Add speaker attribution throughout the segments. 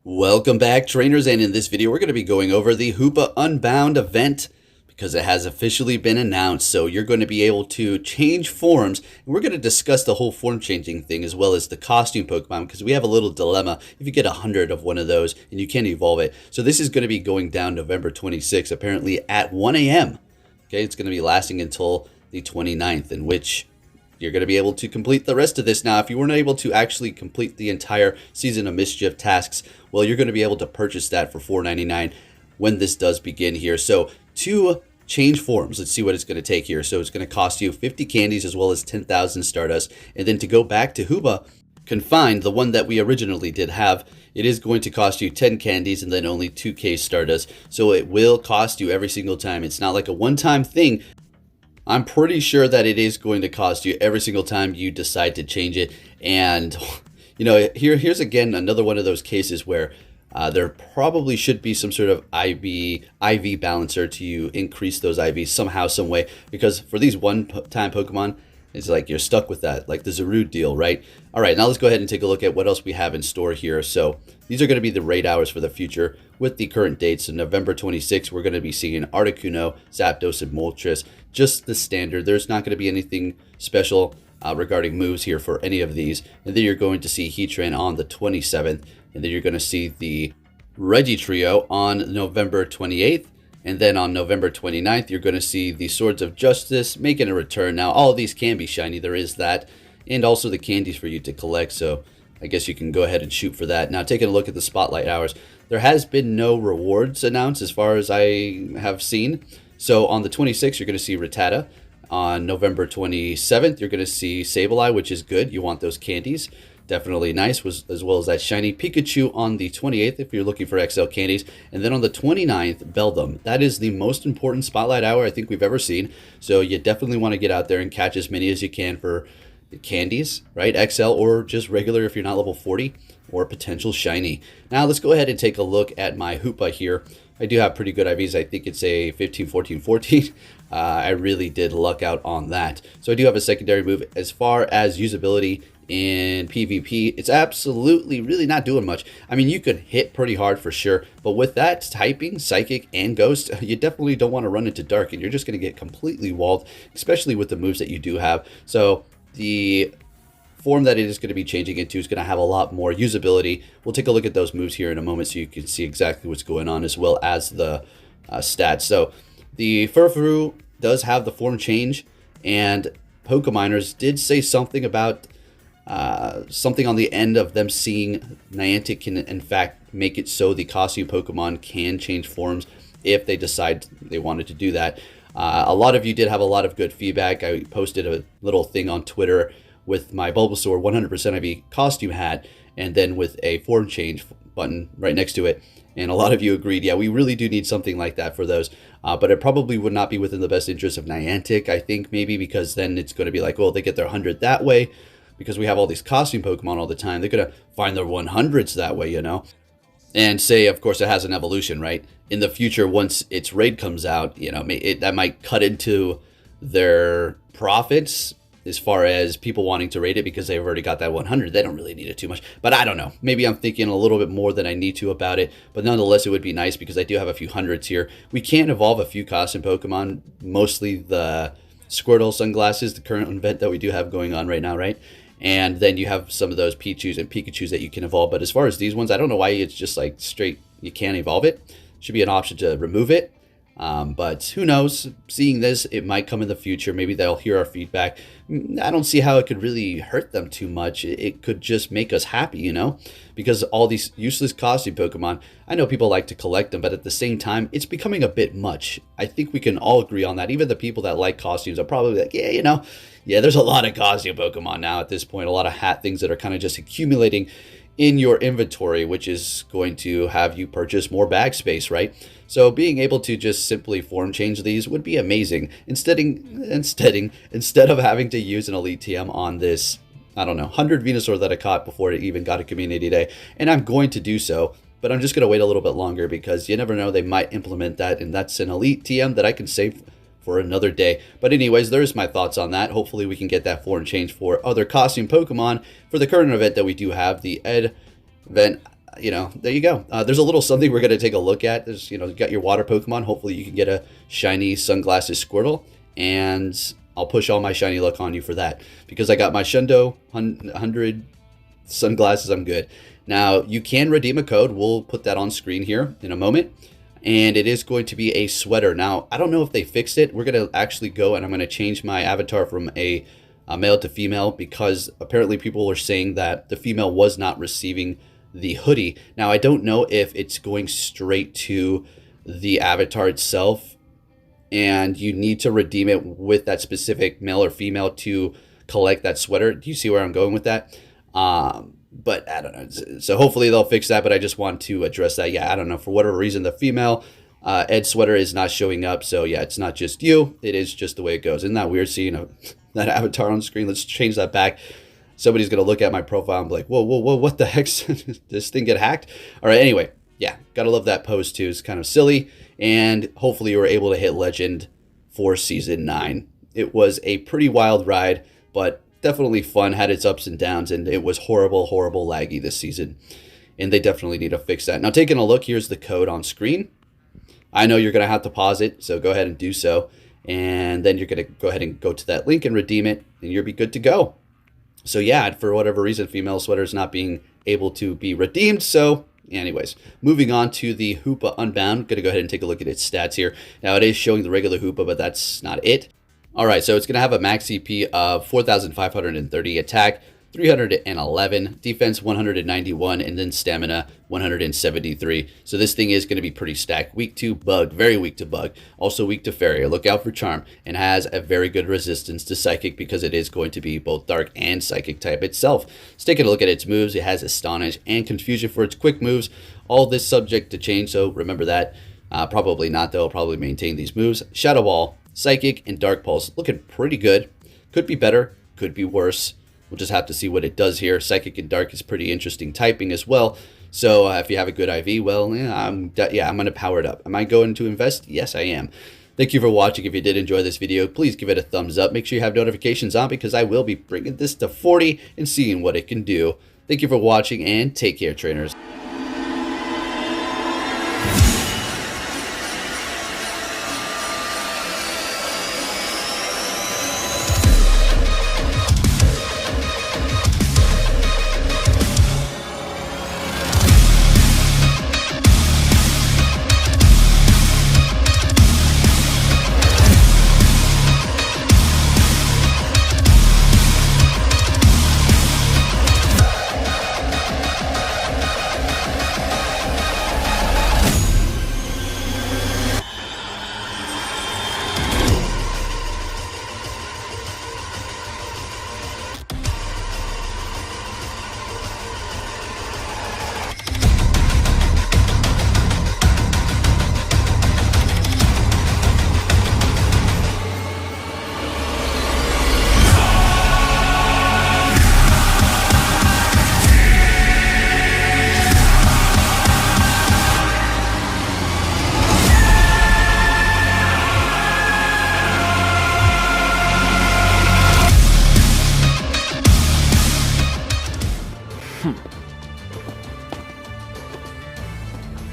Speaker 1: Welcome back, trainers, and in this video we're going to be going over the Hoopa Unbound event because it has officially been announced. So you're going to be able to change forms, and we're going to discuss the whole form changing thing as well as the costume Pokemon, because we have a little dilemma if you get 100 of one of those and you can't evolve it. So this is going to be going down November 26th, apparently at 1 a.m. Okay, it's going to be lasting until the 29th, in which you're going to be able to complete the rest of this. Now, if you weren't able to actually complete the entire Season of Mischief tasks, well, you're going to be able to purchase that for $4.99 when this does begin here. So to change forms, let's see what it's going to take here. So it's going to cost you 50 candies as well as 10,000 Stardust. And then to go back to Hoopa Confined, the one that we originally did have, it is going to cost you 10 candies and then only 2k Stardust. So it will cost you every single time. It's not like a one-time thing. I'm pretty sure that it is going to cost you every single time you decide to change it. And, you know, here's again another one of those cases where there probably should be some sort of IV balancer to increase those IVs somehow, some way. Because for these one-time Pokemon, it's like you're stuck with that, like the Zarude deal, right? All right, now let's go ahead and take a look at what else we have in store here. So these are going to be the raid hours for the future with the current dates. So November 26th, we're going to be seeing Articuno, Zapdos, and Moltres. Just the standard. There's not going to be anything special regarding moves here for any of these. And then you're going to see Heatran on the 27th. And then you're going to see the Regitrio on November 28th. And then on November 29th, you're going to see the Swords of Justice making a return. Now, all of these can be shiny. There is that. And also the candies for you to collect. So I guess you can go ahead and shoot for that. Now, taking a look at the Spotlight hours, there has been no rewards announced as far as I have seen. So on the 26th, you're going to see Rattata. On November 27th, you're going to see Sableye, which is good. You want those candies. Definitely nice, as well as that shiny Pikachu on the 28th if you're looking for XL candies. And then on the 29th, Beldum. That is the most important Spotlight hour I think we've ever seen. So you definitely want to get out there and catch as many as you can for the candies, right? XL or just regular if you're not level 40, or potential shiny. Now let's go ahead and take a look at my Hoopa here. I do have pretty good IVs. I think it's a 15, 14, 14. I really did luck out on that. So I do have a secondary move. As far as usability in PvP, it's absolutely really not doing much. I mean, you could hit pretty hard for sure, but with that typing, Psychic, and Ghost, you definitely don't want to run into Dark, and you're just going to get completely walled, especially with the moves that you do have. So the form that it is going to be changing into is going to have a lot more usability. We'll take a look at those moves here in a moment so you can see exactly what's going on, as well as the stats. So the Furfrou does have the form change, and Pokeminers did say something about something on the end of them seeing Niantic can in fact make it so the costume Pokemon can change forms if they decide they wanted to do that. A lot of you did have a lot of good feedback. I posted a little thing on Twitter with my Bulbasaur 100% IV costume hat, and then with a form change button right next to it. And a lot of you agreed, yeah, we really do need something like that for those. But it probably would not be within the best interest of Niantic, I think, maybe, because then it's going to be like, well, they get their 100 that way. Because we have all these costume Pokemon all the time, they're going to find their 100s that way, you know? And say, of course, it has an evolution, right? In the future, once its raid comes out, you know, that might cut into their profits as far as people wanting to raid it because they've already got that 100. They don't really need it too much. But I don't know. Maybe I'm thinking a little bit more than I need to about it. But nonetheless, it would be nice because I do have a few hundreds here. We can evolve a few costume Pokemon, mostly the Squirtle sunglasses, the current event that we do have going on right now, right? And then you have some of those Pichus and Pikachus that you can evolve. But as far as these ones, I don't know why it's just like straight, you can't evolve it. Should be an option to remove it. But who knows? Seeing this, it might come in the future. Maybe they'll hear our feedback. I don't see how it could really hurt them too much. It could just make us happy, you know? Because all these useless costume Pokemon, I know people like to collect them, but at the same time, it's becoming a bit much. I think we can all agree on that. Even the people that like costumes are probably like, yeah, you know, yeah, there's a lot of costume Pokemon now at this point. A lot of hat things that are kind of just accumulating in your inventory, which is going to have you purchase more bag space, right? So being able to just simply form change these would be amazing. Instead of having to use an Elite TM on this, I don't know, 100 Venusaur that I caught before it even got a community day. And I'm going to do so, but I'm just going to wait a little bit longer because you never know, they might implement that, and that's an Elite TM that I can save for another day. But anyways, there's my thoughts on that. Hopefully we can get that form change for other costume Pokemon for the current event that we do have, the Ed event. you know, there you go. There's a little something we're going to take a look at. There's, you know, you got your water Pokemon. Hopefully you can get a shiny Sunglasses Squirtle, and I'll push all my shiny luck on you for that. Because I got my Shundo 100 Sunglasses, I'm good. Now, you can redeem a code. We'll put that on screen here in a moment. And it is going to be a sweater. Now, I don't know if they fixed it. We're going to actually go and I'm going to change my avatar from a male to female, because apparently people are saying that the female was not receiving the hoodie. Now, I don't know if it's going straight to the avatar itself and you need to redeem it with that specific male or female to collect that sweater. Do you see where I'm going with that? But I don't know. So hopefully they'll fix that, but I just want to address that. Yeah, I don't know. For whatever reason, the female Ed sweater is not showing up. So yeah, it's not just you. It is just the way it goes. Isn't that weird seeing that avatar on screen? Let's change that back. Somebody's going to look at my profile and be like, whoa, what the heck? Did this thing get hacked? All right, anyway, yeah, got to love that post too. It's kind of silly. And hopefully you were able to hit Legend for Season 9. It was a pretty wild ride, but definitely fun, had its ups and downs, and it was horrible laggy this season. And they definitely need to fix that. Now, taking a look, here's the code on screen. I know you're going to have to pause it, so go ahead and do so. And then you're going to go ahead and go to that link and redeem it, and you'll be good to go. So yeah, for whatever reason, female sweater is not being able to be redeemed. So anyways, moving on to the Hoopa Unbound. Going to go ahead and take a look at its stats here. Now, it is showing the regular Hoopa, but that's not it. All right, so it's going to have a max CP of 4,530, attack 311, defense 191, and then stamina 173. So this thing is going to be pretty stacked. Weak to bug, very weak to bug. Also weak to fairy. Look out for charm, and has a very good resistance to psychic because it is going to be both dark and psychic type itself. Let's take a look at its moves. It has astonish and confusion for its quick moves. All this subject to change, so remember that. Probably not, though. I'll probably maintain these moves. Shadow Ball, Psychic, and Dark Pulse looking pretty good. Could be better, could be worse. We'll just have to see what it does here. Psychic and Dark is pretty interesting typing as well. So if you have a good IV, well, yeah, I'm going to power it up. Am I going to invest? Yes, I am. Thank you for watching. If you did enjoy this video, please give it a thumbs up. Make sure you have notifications on, because I will be bringing this to 40 and seeing what it can do. Thank you for watching, and take care, trainers.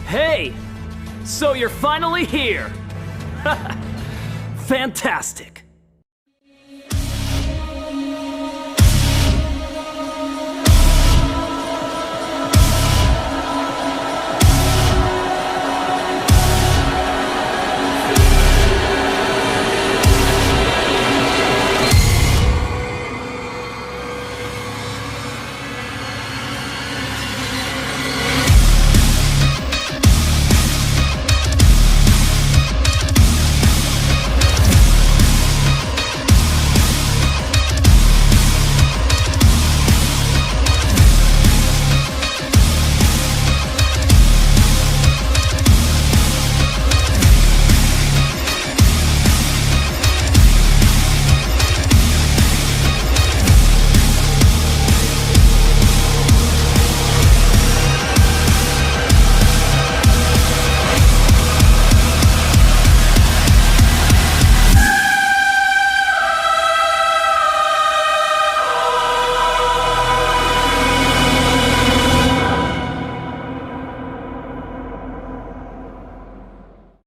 Speaker 2: Hey! So you're finally here! Fantastic!